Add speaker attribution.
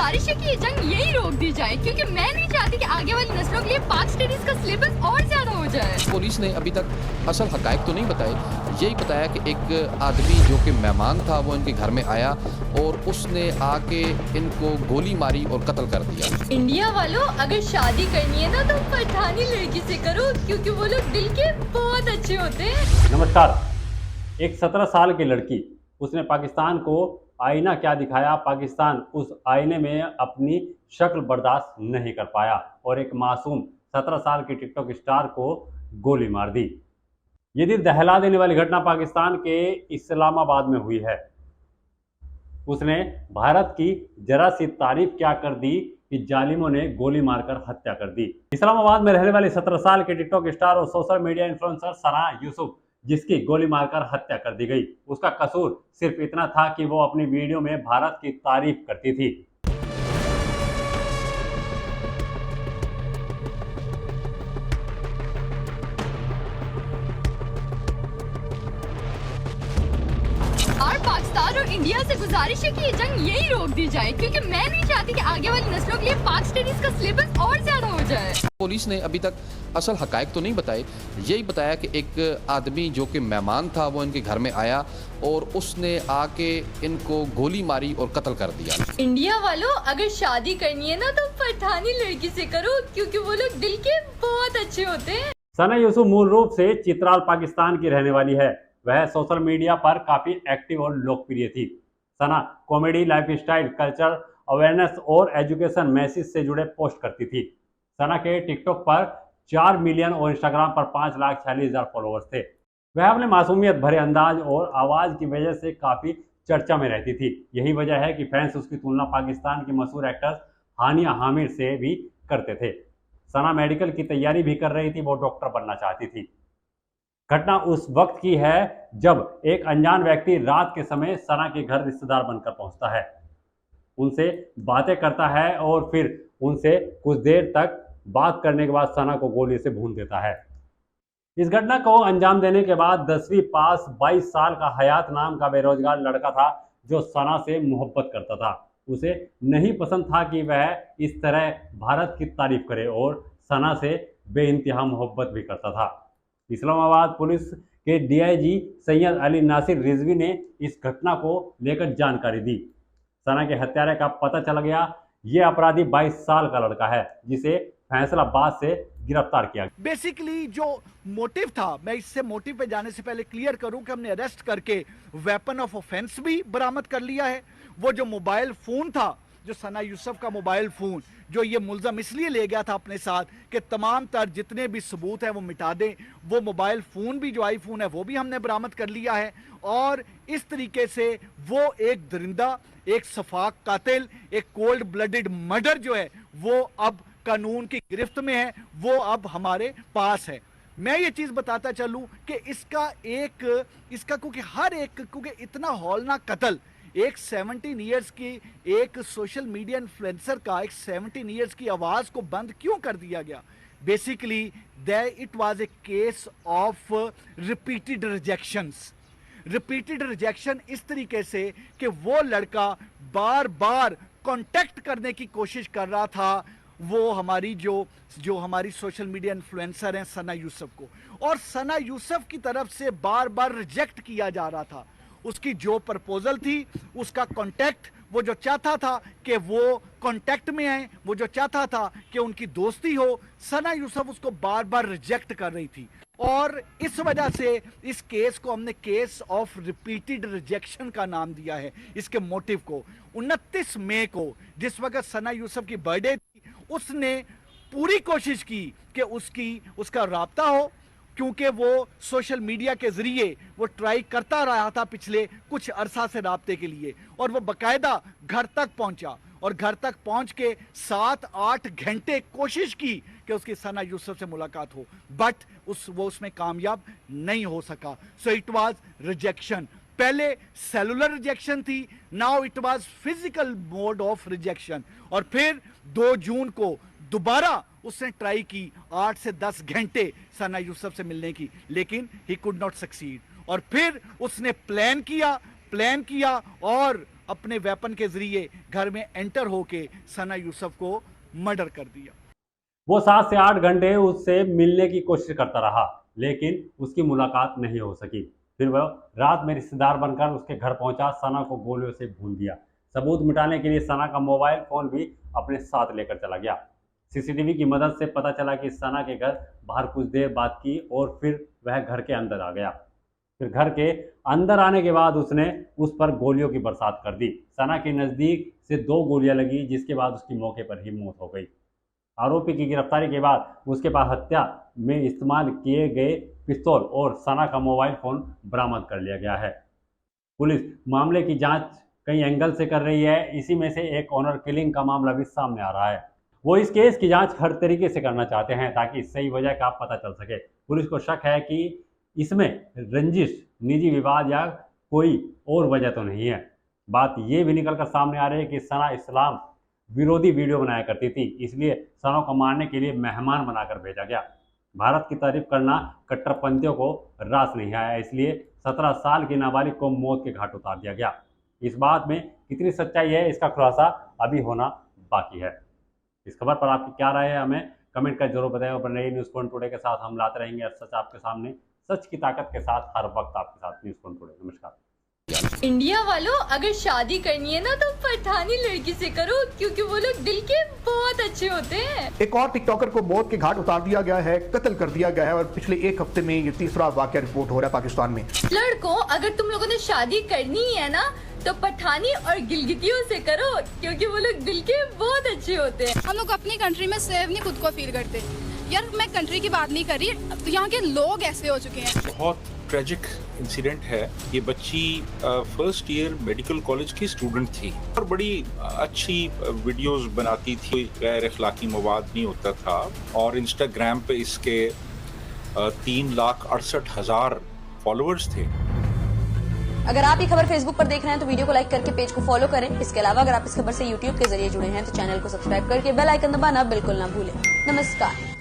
Speaker 1: गुजारिश है कि ये जंग यही रोक दी जाए, क्योंकि मैं नहीं चाहती कि आगे वाली नस्लों के लिए पाक स्टडीज का सिलेबस और ज्यादा हो जाए।
Speaker 2: पुलिस ने अभी तक असल हकायक तो नहीं बताए, यही बताया कि एक आदमी जो कि मेहमान था वो इनके घर में आया और उसने आके इनको गोली मारी और कत्ल कर दिया।
Speaker 1: इंडिया वालों, अगर शादी करनी है ना तो पठानी लड़की से करो, क्योंकि वो लोग दिल के बहुत अच्छे होते हैं।
Speaker 3: नमस्कार। एक 17 साल की लड़की, उसने पाकिस्तान को आईना क्या दिखाया, पाकिस्तान उस आईने में अपनी शक्ल बर्दाश्त नहीं कर पाया और एक मासूम 17 साल की टिकटॉक स्टार को गोली मार दी। ये दिल दहला देने वाली घटना पाकिस्तान के इस्लामाबाद में हुई है। उसने भारत की जरा सी तारीफ क्या कर दी कि जालिमों ने गोली मारकर हत्या कर दी। इस्लामाबाद में रहने वाली 17 साल के टिकटॉक स्टार और सोशल मीडिया इन्फ्लुएंसर सना यूसुफ, जिसकी गोली मारकर हत्या कर दी गई, उसका कसूर सिर्फ इतना था कि वो अपनी वीडियो में भारत की तारीफ करती थी।
Speaker 1: और पाकिस्तान और इंडिया से गुजारिश है कि ये जंग यही रोक दी जाए, क्योंकि मैं नहीं चाहती कि आगे वाली नस्लों के लिए पाक स्टडीज का सिलेबस और ज्यादा हो जाए।
Speaker 2: पुलिस ने अभी तक असल हकायक तो नहीं बताए, यही बताया कि एक आदमी जो कि मेहमान था वो इनके घर में आया और उसने आके इनको गोली मारी और कत्ल कर दिया।
Speaker 1: इंडिया वालों, अगर शादी करनी है ना तो पठानी लड़की से करो, क्योंकि वो लोग दिल के बहुत अच्छे होते हैं।
Speaker 3: सना यूसुफ मूल रूप से चित्राल, पाकिस्तान की रहने वाली है। वह सोशल मीडिया पर काफी एक्टिव और लोकप्रिय थी। सना कॉमेडी, लाइफस्टाइल, कल्चर अवेयरनेस और एजुकेशन मैसेज से जुड़े पोस्ट करती थी। सना के टिकटॉक पर 4 मिलियन और इंस्टाग्राम पर 5,46,000 फॉलोअर्स थे। वह अपने मासूमियत भरे अंदाज और आवाज की वजह से काफी चर्चा में रहती थी। यही वजह है कि फैंस उसकी तुलना पाकिस्तान की मशहूर एक्ट्रेस हानिया हामिर से भी करते थे। सना मेडिकल की तैयारी भी कर रही थी, वो डॉक्टर बनना चाहती थी। घटना उस वक्त की है जब एक अनजान व्यक्ति रात के समय सना के घर रिश्तेदार बनकर पहुंचता है, उनसे बातें करता है और फिर उनसे कुछ देर तक बात करने के बाद सना को गोली से भून देता है। इस घटना को अंजाम देने के बाद 10वीं पास 22 साल का हयात नाम का बेरोजगार लड़का था, जो सना से मोहब्बत करता था। उसे नहीं पसंद था कि वह इस तरह भारत की तारीफ करे और सना से बेइंतहा मोहब्बत भी करता था। इस्लामाबाद पुलिस के डीआईजी सैयद अली नासिर रिजवी ने इस घटना को लेकर जानकारी दी। सना के हत्यारे का पता चल गया। ये अपराधी 22 साल का लड़का है, जिसे फैसलाबाद से गिरफ्तार किया।
Speaker 4: बेसिकली जो मोटिव था, मैं इससे मोटिव पे जाने से पहले क्लियर करूं कि हमने अरेस्ट करके वेपन ऑफ ऑफेंस भी बरामद कर लिया है। वो जो मोबाइल फोन था, जो सना यूसुफ का मोबाइल फोन, जो ये मुलजम इसलिए ले गया था अपने साथ कि तमाम तर जितने भी सबूत हैं वो मिटा दें, वो मोबाइल फोन भी, जो आईफोन है, वो भी हमने बरामद कर लिया है। और इस तरीके से वो एक दरिंदा, एक सफाक कातिल, एक कोल्ड ब्लडेड मर्डर जो है वो अब कानून की गिरफ्त में है, वो अब हमारे पास है। मैं ये चीज बताता चलूं कि इसका क्योंकि इतना हौलनाक कत्ल एक 17 इयर्स की एक सोशल मीडिया इन्फ्लुएंसर का, एक 17 इयर्स की आवाज को बंद क्यों कर दिया गया? Basically it was a case of repeated rejection इस तरीके से कि वो लड़का बार बार कांटेक्ट करने की कोशिश कर रहा था वो हमारी जो हमारी सोशल मीडिया इन्फ्लुएंसर हैं सना यूसुफ को, और सना यूसुफ की तरफ से बार बार रिजेक्ट किया जा रहा था। उसकी जो प्रपोजल थी, उसका कांटेक्ट, वो जो चाहता था कि वो कांटेक्ट में आए, वो जो चाहता था कि उनकी दोस्ती हो, सना यूसुफ उसको बार बार रिजेक्ट कर रही थी। और इस वजह से इस केस को हमने केस ऑफ रिपीटेड रिजेक्शन का नाम दिया है। इसके मोटिव को 29 मई को, जिस वक्त सना यूसुफ की बर्थडे थी, उसने पूरी कोशिश की कि उसका राब्ता हो, क्योंकि वो सोशल मीडिया के जरिए वो ट्राई करता रहा था पिछले कुछ अरसा से राब्ते के लिए, और वो बाकायदा घर तक पहुंचा और घर तक पहुंच के 7-8 घंटे कोशिश की कि उसकी सना यूसुफ से मुलाकात हो, बट वो उसमें कामयाब नहीं हो सका। So it was rejection. पहले सेलुलर रिजेक्शन थी, now it was physical mode of rejection. और फिर 2 जून को दोबारा उसने ट्राई की 8 से 10 घंटे सना यूसुफ से मिलने की, लेकिन ही कुड नॉट सक्सीड। और फिर उसने प्लान किया, प्लान किया और अपने वेपन के जरिए घर में एंटर होके सना यूसुफ को मर्डर कर दिया।
Speaker 3: वो 7 से 8 घंटे उससे मिलने की कोशिश करता रहा, लेकिन उसकी मुलाकात नहीं हो सकी। फिर वह रात में रिश्तेदार बनकर उसके घर पहुंचा, सना को गोलियों से भून दिया। सबूत मिटाने के लिए सना का मोबाइल फोन भी अपने साथ लेकर चला गया। सीसीटीवी की मदद से पता चला कि सना के घर बाहर कुछ देर बात की और फिर वह घर के अंदर आ गया। फिर घर के अंदर आने के बाद उसने उस पर गोलियों की बरसात कर दी। सना के नज़दीक से 2 गोलियां लगी, जिसके बाद उसकी मौके पर ही मौत हो गई। आरोपी की गिरफ्तारी के बाद उसके पास हत्या में इस्तेमाल किए गए पिस्तौल और सना का मोबाइल फ़ोन बरामद कर लिया गया है। पुलिस मामले की जांच कई एंगल से कर रही है। इसी में से एक ऑनर किलिंग का मामला भी सामने आ रहा है। वो इस केस की जांच हर तरीके से करना चाहते हैं ताकि सही वजह का पता चल सके। पुलिस को शक है कि इसमें रंजिश, निजी विवाद या कोई और वजह तो नहीं है। बात ये भी निकल कर सामने आ रही है कि सना इस्लाम विरोधी वीडियो बनाया करती थी, इसलिए सना को मारने के लिए मेहमान बनाकर भेजा गया। भारत की तारीफ करना कट्टरपंथियों को रास नहीं आया, इसलिए 17 साल की नाबालिग को मौत के घाट उतार दिया गया। इस बात में कितनी सच्चाई है, इसका खुलासा अभी होना बाकी है। इस खबर पर आपकी क्या राय है, हमें कमेंट कर जरूर बताएं। और बने रहिए न्यूज़ पॉइंट टुडे के साथ। हम लाते रहेंगे हर सच आपके सामने, सच की ताकत के साथ, हर वक्त आपके साथ। News point today. नमस्कार।
Speaker 1: इंडिया वालों, अगर शादी करनी है ना तो पठानी लड़की से करो, क्योंकि वो लोग दिल के बहुत अच्छे होते हैं।
Speaker 5: एक और टिकटॉकर को मौत के घाट उतार दिया गया है, कत्ल कर दिया गया है और पिछले 1 हफ्ते में ये तीसरा वाकया रिपोर्ट हो रहा है पाकिस्तान में।
Speaker 1: लड़कों, अगर तुम लोगों ने शादी करनी ही है ना तो पठानी और गिलगितियों से करो, क्योंकि वो लोग दिल के बहुत अच्छे होते हैं।
Speaker 6: हम लोग अपनी कंट्री में सेव नहीं खुद को फील करते। यार मैं कंट्री की बात नहीं कर रही, यहाँ के लोग ऐसे हो चुके हैं।
Speaker 7: बहुत ट्रेजिक इंसिडेंट है। ये बच्ची फर्स्ट ईयर मेडिकल कॉलेज की स्टूडेंट थी और बड़ी अच्छी वीडियोस बनाती थी, गैर अखलाकी मवाद नहीं होता था और इंस्टाग्राम पे इसके 3,68,000 फॉलोअर्स थे।
Speaker 8: अगर आप ये खबर फेसबुक पर देख रहे हैं तो वीडियो को लाइक करके पेज को फॉलो करें। इसके अलावा अगर आप इस खबर से यूट्यूब के जरिए जुड़े हैं तो चैनल को सब्सक्राइब करके बेल आइकन दबाना बिल्कुल ना भूलें। नमस्कार।